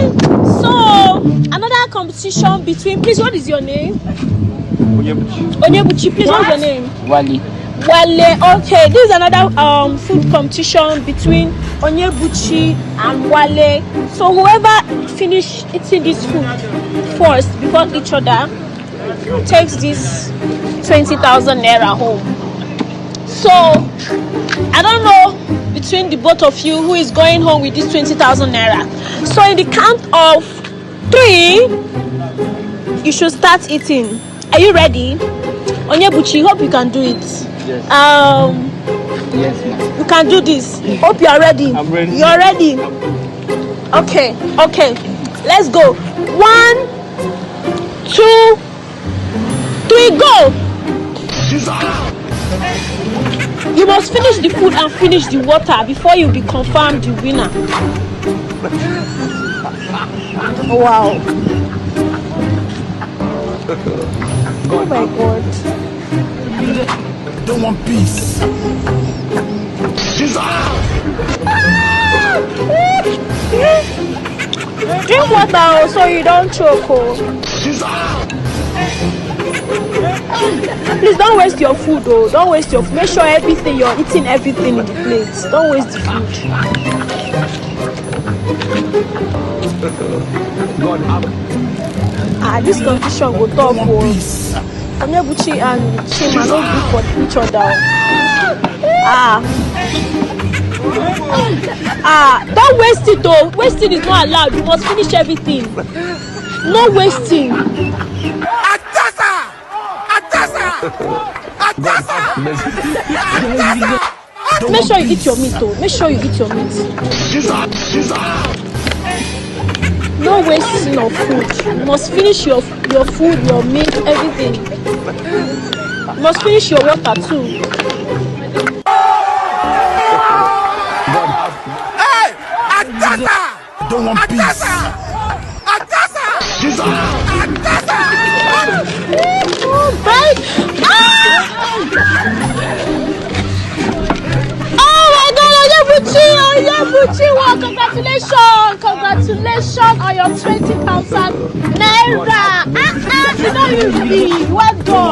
Okay, so another competition between, please, what is your name? Onyebuchi, please, what's your name? Wale. Okay, this is another food competition between Onyebuchi and Wale. So whoever finish eating this food first before each other takes this 20,000 naira home. So I don't know between the both of you who is going home with this 20,000 naira. So in the count of 3, you should start eating. Are you ready? Onyebuchi, hope you can do it. Yes. Yes, ma'am. You can do this. Hope you are ready. I'm ready. You're ready. Okay. Let's go. 1, 2, 3, go. You must finish the food and finish the water before you be confirmed the winner. Wow. Oh my God. Don't want peace. Drink water so you don't choke. Please don't waste your food though. Don't waste your food. Make sure everything you're eating everything in the plate. Don't waste the food. This competition will talk for Onyebuchi and Chima no good for each other. Don't waste it though. Wasting is not allowed. You must finish everything. No wasting. Make sure you eat your meat though. Make sure you eat your meat. No wasting of food. You must finish your food, your meat, everything. You must finish your water too. Hey! Atasa! Don't want peace. Atasa! Oh my God, Onyebuchi, wow, congratulations on your 20,000 naira. You know you be well done.